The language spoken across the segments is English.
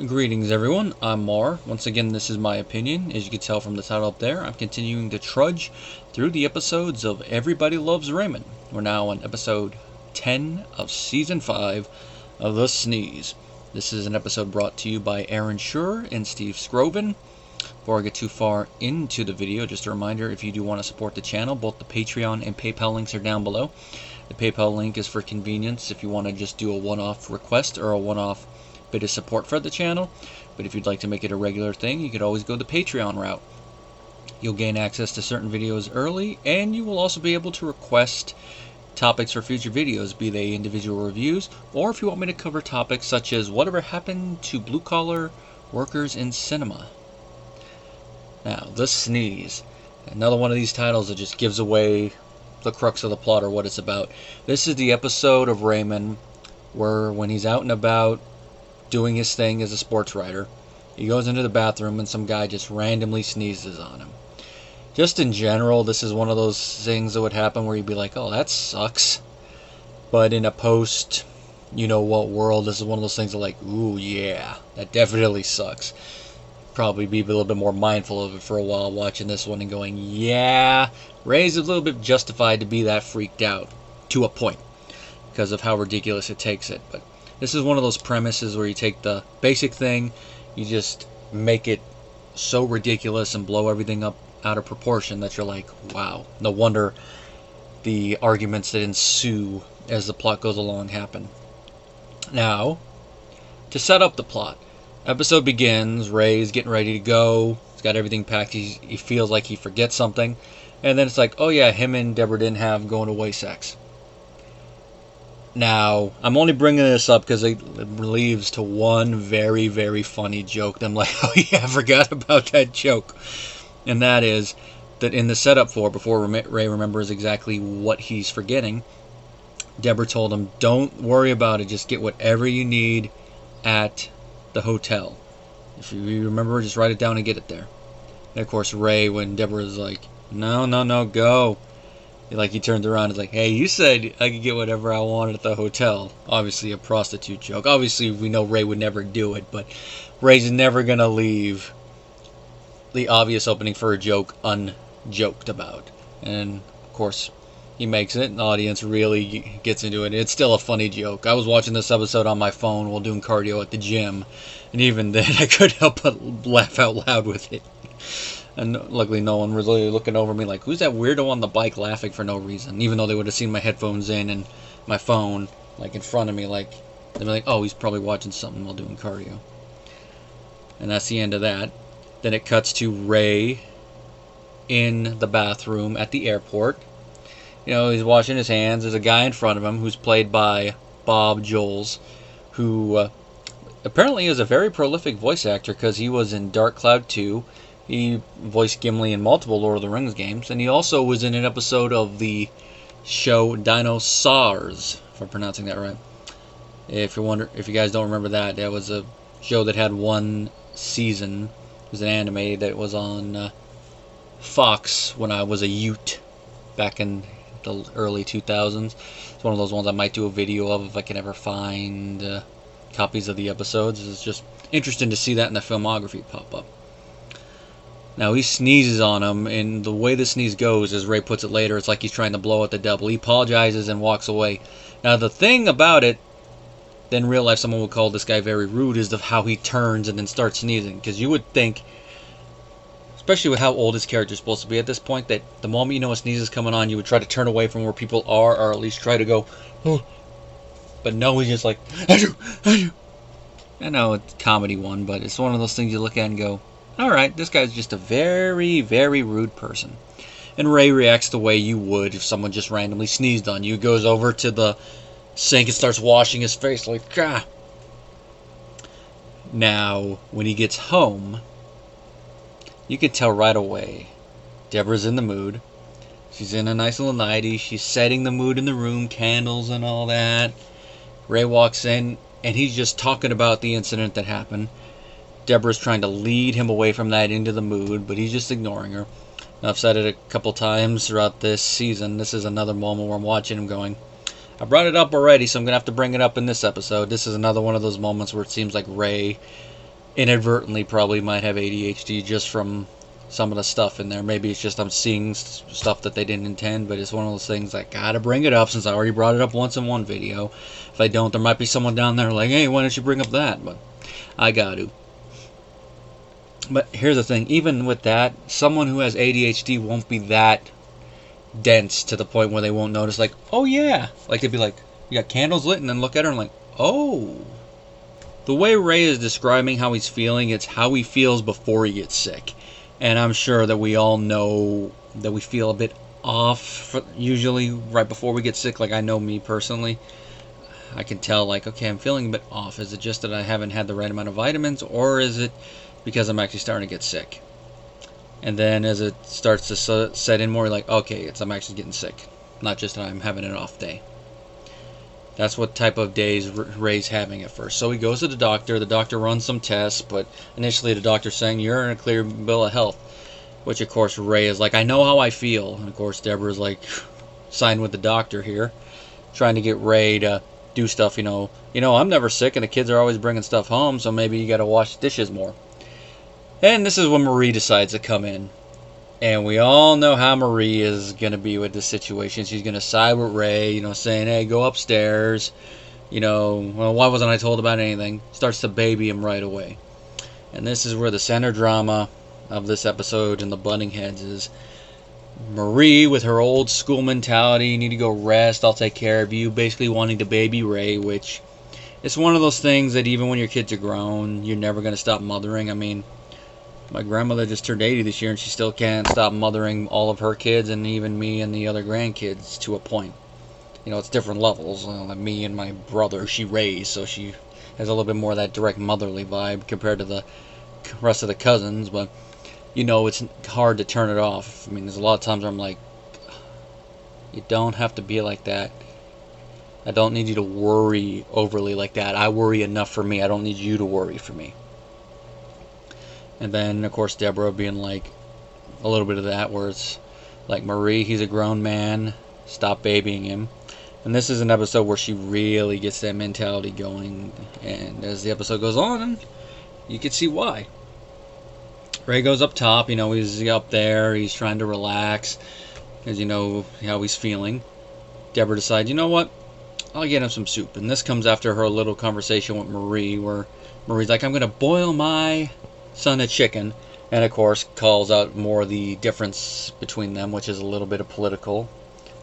Greetings everyone, I'm Mar. Once again, this is my opinion. As you can tell from the title up there, I'm continuing to trudge through the episodes of Everybody Loves Raymond. We're now on episode 10 of season 5 of The Sneeze. This is an episode brought to you by Aaron Schur and Steve Scroven. Before I get too far into the video, just a reminder, if you do want to support the channel, both the Patreon and PayPal links are down below. The PayPal link is for convenience if you want to just do a one-off request or a one-off bit of support for the channel. But if you'd like to make it a regular thing, you could always go the Patreon route. You'll gain access to certain videos early, and you will also be able to request topics for future videos, be they individual reviews, or if you want me to cover topics such as whatever happened to blue-collar workers in cinema. Now, The Sneeze. Another one of these titles that just gives away the crux of the plot or what it's about. This is the episode of Raymond where when he's out and about doing his thing as a sports writer, he goes into the bathroom and some guy just randomly sneezes on him. Just in general, this is one of those things that would happen where you'd be like, oh, that sucks. But in a post, you know what world, this is one of those things that like, ooh, yeah, that definitely sucks. Probably be a little bit more mindful of it for a while watching this one and going, yeah, Ray's a little bit justified to be that freaked out to a point because of how ridiculous it takes it. But this is one of those premises where you take the basic thing, you just make it so ridiculous and blow everything up out of proportion that you're like, wow, no wonder the arguments that ensue as the plot goes along happen. Now, to set up the plot, episode begins, Ray's getting ready to go, he's got everything packed, he feels like he forgets something, and then it's like, oh yeah, him and Deborah didn't have going away sex. Now, I'm only bringing this up because it leads to one very, very funny joke that I'm like, oh yeah, I forgot about that joke. And that is that in the setup before Ray remembers exactly what he's forgetting, Deborah told him, don't worry about it, just get whatever you need at the hotel. If you remember, just write it down and get it there. And of course, Ray, when Deborah's like, no, go. He turns around and is like, hey, you said I could get whatever I wanted at the hotel. Obviously a prostitute joke. Obviously we know Ray would never do it, but Ray's never going to leave the obvious opening for a joke unjoked about. And of course, he makes it, and the audience really gets into it. It's still a funny joke. I was watching this episode on my phone while doing cardio at the gym, and even then I couldn't help but laugh out loud with it. And luckily no one was really looking over me like, who's that weirdo on the bike laughing for no reason? Even though they would have seen my headphones in and my phone like in front of me, like they'd be like, oh, he's probably watching something while doing cardio. And that's the end of that. Then it cuts to Ray in the bathroom at the airport. You know, he's washing his hands. There's a guy in front of him who's played by Bob Joles, who apparently is a very prolific voice actor because he was in Dark Cloud 2. He voiced Gimli in multiple Lord of the Rings games, and he also was in an episode of the show Dinosaurs, if I'm pronouncing that right. If you guys don't remember that, that was a show that had one season. It was an anime that was on Fox when I was a Ute back in the early 2000s. It's one of those ones I might do a video of if I can ever find copies of the episodes. It's just interesting to see that in the filmography pop up. Now he sneezes on him, and the way the sneeze goes, as Ray puts it later, it's like he's trying to blow out the devil. He apologizes and walks away. Now the thing about it, that in real life someone would call this guy very rude, is how he turns and then starts sneezing. Because you would think, especially with how old his character is supposed to be at this point, that the moment you know a sneeze is coming on, you would try to turn away from where people are, or at least try to go, oh. But no, he's just like, I know it's a comedy one, but it's one of those things you look at and go, alright, this guy's just a very, very rude person. And Ray reacts the way you would if someone just randomly sneezed on you. He goes over to the sink and starts washing his face like, ah. Now, when he gets home, you can tell right away Deborah's in the mood. She's in a nice little nightie. She's setting the mood in the room, candles and all that. Ray walks in, and he's just talking about the incident that happened. Deborah's trying to lead him away from that into the mood, but he's just ignoring her. Now, I've said it a couple times throughout this season. This is another moment where I'm watching him going, I brought it up already, so I'm going to have to bring it up in this episode. This is another one of those moments where it seems like Ray inadvertently probably might have ADHD just from some of the stuff in there. Maybe it's just I'm seeing stuff that they didn't intend, but it's one of those things I gotta bring it up since I already brought it up once in one video. If I don't, there might be someone down there like, hey, why don't you bring up that? But I got to. But here's the thing, even with that, someone who has ADHD won't be that dense to the point where they won't notice, like, oh yeah. Like, they'd be like, you got candles lit, and then look at her and like, oh. The way Ray is describing how he's feeling, it's how he feels before he gets sick. And I'm sure that we all know that we feel a bit off usually right before we get sick. Like, I know me personally, I can tell, like, okay, I'm feeling a bit off. Is it just that I haven't had the right amount of vitamins, or is it because I'm actually starting to get sick? And then as it starts to set in more, like, okay, I'm actually getting sick, not just that I'm having an off day. That's what type of days Ray's having at first. So he goes to the doctor. The doctor runs some tests, but initially the doctor's saying, you're in a clear bill of health. Which, of course, Ray is like, I know how I feel. And, of course, Deborah's like, sign with the doctor here. Trying to get Ray to do stuff, I'm never sick, and the kids are always bringing stuff home, so maybe you got to wash dishes more. And this is when Marie decides to come in. And we all know how Marie is going to be with this situation. She's going to side with Ray, saying, hey, go upstairs. Well, why wasn't I told about anything? Starts to baby him right away. And this is where the center drama of this episode and the butting heads is. Marie, with her old school mentality, you need to go rest, I'll take care of you, basically wanting to baby Ray, which it's one of those things that even when your kids are grown, you're never going to stop mothering. I mean, my grandmother just turned 80 this year, and she still can't stop mothering all of her kids, and even me and the other grandkids to a point. It's different levels. Like me and my brother, she raised, so she has a little bit more of that direct motherly vibe compared to the rest of the cousins, but, it's hard to turn it off. I mean, there's a lot of times where I'm like, you don't have to be like that. I don't need you to worry overly like that. I worry enough for me. I don't need you to worry for me. And then, of course, Deborah being like a little bit of that, where it's like, Marie, he's a grown man, stop babying him. And this is an episode where she really gets that mentality going. And as the episode goes on, you can see why. Ray goes up top, he's up there, he's trying to relax, because how he's feeling. Deborah decides, you know what, I'll get him some soup. And this comes after her little conversation with Marie, where Marie's like, I'm going to boil my son a chicken, and of course calls out more the difference between them, which is a little bit of political,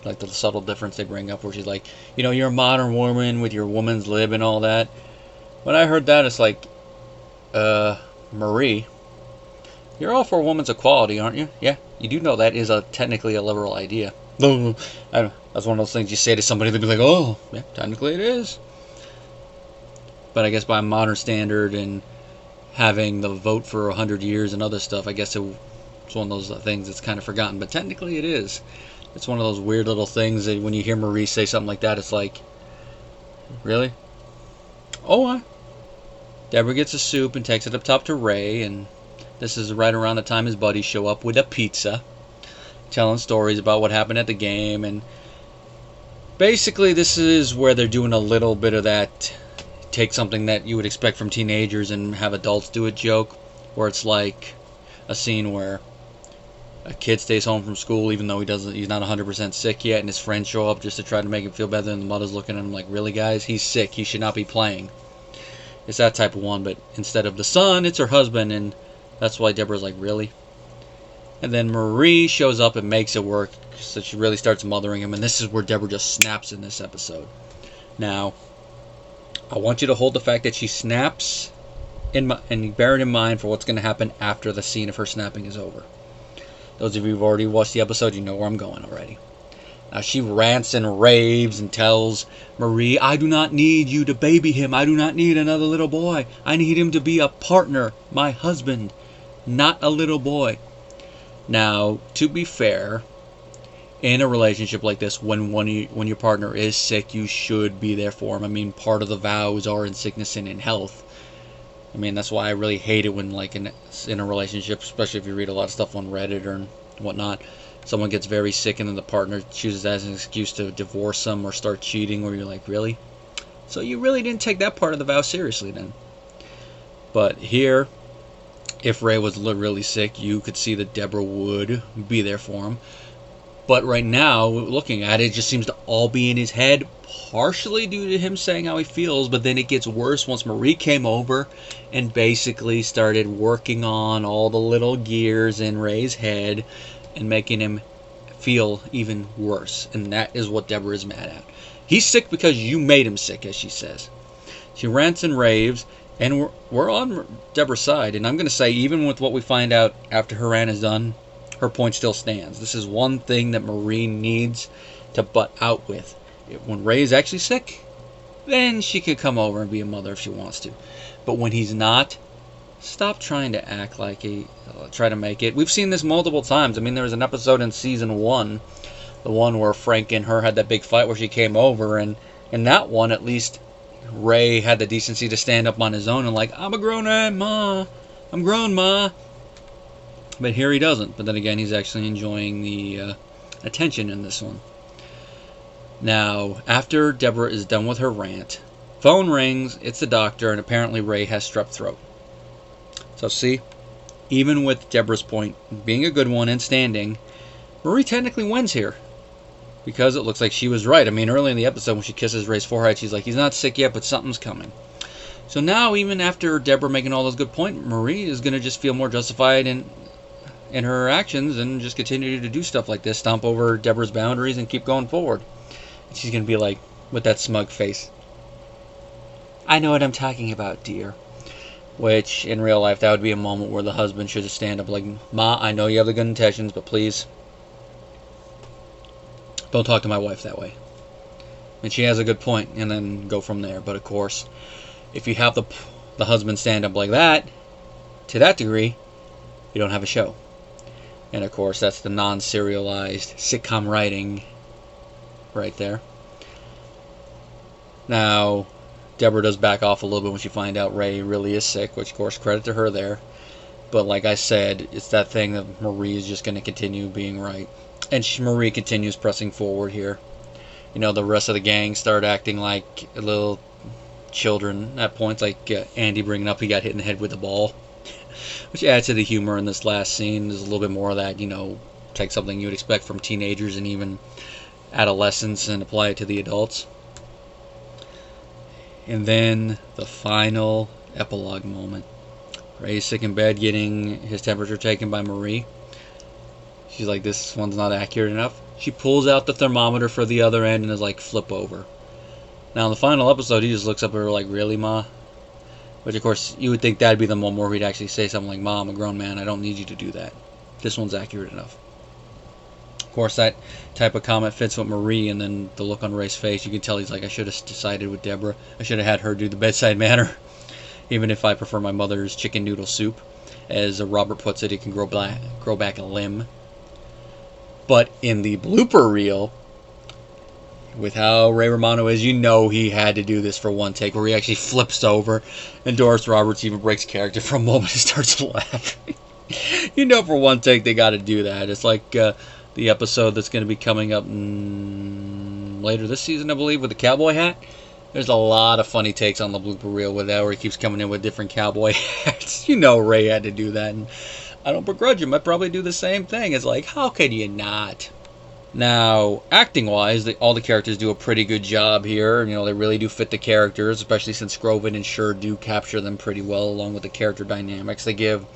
like the subtle difference they bring up, where she's like, you're a modern woman with your woman's lib and all that. When I heard that, it's like, Marie, you're all for women's equality, aren't you? Yeah, you do know that is technically a liberal idea. That's one of those things you say to somebody, they'll be like, oh, yeah, technically it is. But I guess by modern standard and having the vote for 100 years and other stuff, I guess it's one of those things that's kind of forgotten. But technically it is. It's one of those weird little things that when you hear Marie say something like that, it's like, really? Oh, Deborah gets a soup and takes it up top to Ray, and this is right around the time his buddies show up with a pizza, telling stories about what happened at the game. And basically this is where they're doing a little bit of that take something that you would expect from teenagers and have adults do a joke, where it's like a scene where a kid stays home from school even though he's not 100% sick yet, and his friends show up just to try to make him feel better, and the mother's looking at him like, really guys, he's sick, he should not be playing. It's that type of one, but instead of the son, it's her husband, and that's why Deborah's like, really? And then Marie shows up and makes it work, so she really starts mothering him, and this is where Deborah just snaps in this episode. Now, I want you to hold the fact that she snaps and bear it in mind for what's going to happen after the scene of her snapping is over. Those of you who've already watched the episode, you know where I'm going already. Now, she rants and raves and tells Marie, I do not need you to baby him. I do not need another little boy. I need him to be a partner, my husband, not a little boy. Now, to be fair, in a relationship like this, when your partner is sick, you should be there for him. I mean, part of the vows are in sickness and in health. I mean, that's why I really hate it when, like, in a relationship, especially if you read a lot of stuff on Reddit or whatnot, someone gets very sick and then the partner chooses that as an excuse to divorce them or start cheating, where you're like, really? So you really didn't take that part of the vow seriously then. But here, if Ray was really sick, you could see that Deborah would be there for him. But right now, looking at it, it just seems to all be in his head, partially due to him saying how he feels, but then it gets worse once Marie came over and basically started working on all the little gears in Ray's head and making him feel even worse. And that is what Deborah is mad at. He's sick because you made him sick, as she says. She rants and raves, and we're on Deborah's side. And I'm going to say, even with what we find out after her rant is done, her point still stands. This is one thing that Marie needs to butt out with. When Ray is actually sick, then she could come over and be a mother if she wants to. But when he's not, stop trying to act like try to make it. We've seen this multiple times. I mean, there was an episode in season 1, the one where Frank and her had that big fight where she came over, and in that one, at least, Ray had the decency to stand up on his own and like, I'm a grown man, Ma. I'm grown, Ma. But here he doesn't. But then again, he's actually enjoying the attention in this one. Now, after Deborah is done with her rant, phone rings, it's the doctor, and apparently Ray has strep throat. So see, even with Deborah's point being a good one and standing, Marie technically wins here. Because it looks like she was right. I mean, early in the episode when she kisses Ray's forehead, she's like, he's not sick yet, but something's coming. So now, even after Deborah making all those good points, Marie is going to just feel more justified in her actions and just continue to do stuff like this, stomp over Deborah's boundaries and keep going forward. And she's going to be like, with that smug face, I know what I'm talking about, dear. Which, in real life, that would be a moment where the husband should just stand up like, Ma, I know you have the good intentions, but please, don't talk to my wife that way. And she has a good point, and then go from there. But of course, if you have the husband stand up like that, to that degree, you don't have a show. And of course, that's the non-serialized sitcom writing right there. Now, Deborah does back off a little bit when she finds out Ray really is sick, which of course, credit to her there. But like I said, it's that thing that Marie is just going to continue being right. And Marie continues pressing forward here. You know, the rest of the gang start acting like little children at points, like Andy bringing up he got hit in the head with a ball. Which adds to the humor in this last scene. There's a little bit more of that, you know, take something you would expect from teenagers and even adolescents and apply it to the adults. And then the final epilogue moment. Ray's sick in bed getting his temperature taken by Marie. She's like, this one's not accurate enough. She pulls out the thermometer for the other end and is like, flip over. Now in the final episode, he just looks up at her like, really, Ma? Which of course, you would think that'd be the moment where he'd actually say something like, Ma, I'm a grown man, I don't need you to do that. This one's accurate enough. Of course, that type of comment fits with Marie, and then the look on Ray's face, you can tell he's like, I should have decided with Deborah. I should have had her do the bedside manner. Even if I prefer my mother's chicken noodle soup. As Robert puts it, it can grow back a limb. But in the blooper reel, with how Ray Romano is, you know he had to do this for one take, where he actually flips over, and Doris Roberts even breaks character for a moment and starts laughing. You know for one take they got to do that. It's like the episode that's going to be coming up later this season, I believe, with the cowboy hat. There's a lot of funny takes on the blooper reel with that, where he keeps coming in with different cowboy hats. You know Ray had to do that, and I don't begrudge him. I'd probably do the same thing. It's like, how could you not? Now, acting-wise, all the characters do a pretty good job here. You know, they really do fit the characters, especially since Groven and Schur do capture them pretty well, along with the character dynamics. They give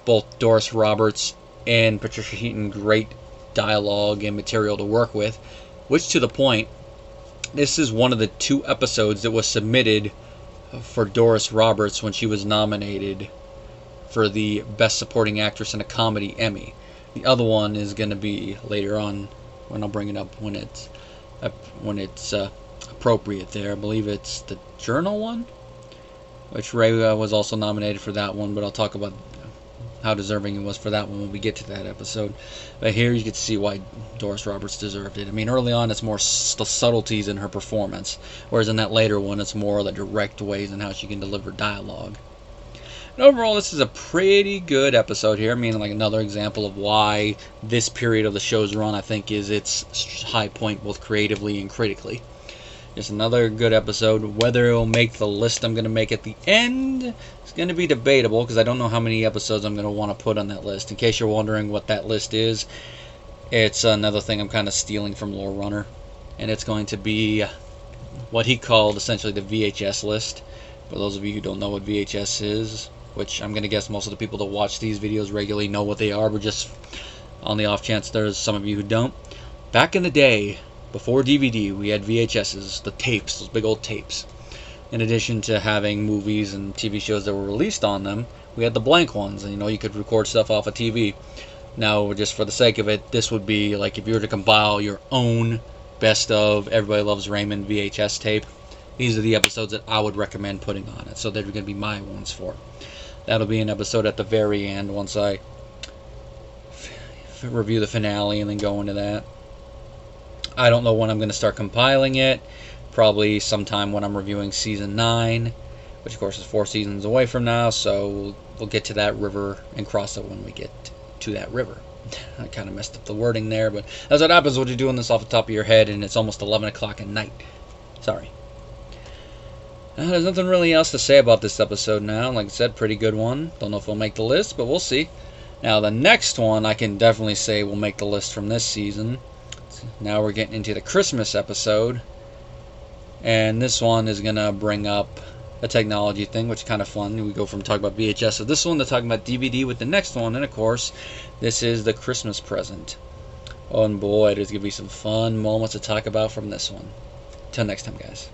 both Doris Roberts and Patricia Heaton great dialogue and material to work with, which, to the point, this is one of the 2 episodes that was submitted for Doris Roberts when she was nominated for the Best Supporting Actress in a Comedy Emmy. The other one is going to be later on, when I'll bring it up when it's appropriate there. I believe it's the Journal one, which Ray was also nominated for that one, but I'll talk about how deserving it was for that one when we get to that episode. But here you get to see why Doris Roberts deserved it. I mean, early on it's more the subtleties in her performance, whereas in that later one it's more the direct ways in how she can deliver dialogue. And overall, this is a pretty good episode here. I mean, like another example of why this period of the show's run, I think, is its high point both creatively and critically. Just another good episode. Whether it'll make the list I'm going to make at the end is going to be debatable, because I don't know how many episodes I'm going to want to put on that list. In case you're wondering what that list is, it's another thing I'm kind of stealing from Lore Runner. And it's going to be what he called essentially the VHS list. For those of you who don't know what VHS is, which I'm going to guess most of the people that watch these videos regularly know what they are, but just on the off chance there's some of you who don't. Back in the day, before DVD, we had VHSs, the tapes, those big old tapes. In addition to having movies and TV shows that were released on them, we had the blank ones, and you could record stuff off of TV. Now, just for the sake of it, this would be like if you were to compile your own best of Everybody Loves Raymond VHS tape. These are the episodes that I would recommend putting on it, so they're going to be my ones for it. That'll be an episode at the very end once I review the finale and then go into that. I don't know when I'm going to start compiling it. Probably sometime when I'm reviewing Season 9, which of course is 4 seasons away from now, so we'll get to that river and cross it when we get to that river. I kind of messed up the wording there, but that's what happens when you're doing this off the top of your head and it's almost 11 o'clock at night. Sorry. There's nothing really else to say about this episode now. Like I said, pretty good one. Don't know if it'll make the list, but we'll see. Now, the next one I can definitely say will make the list from this season. Now we're getting into the Christmas episode, and this one is going to bring up a technology thing, which is kind of fun. We go from talking about VHS to this one to talking about DVD with the next one, and of course, this is the Christmas present. Oh, and boy, there's going to be some fun moments to talk about from this one. Till next time, guys.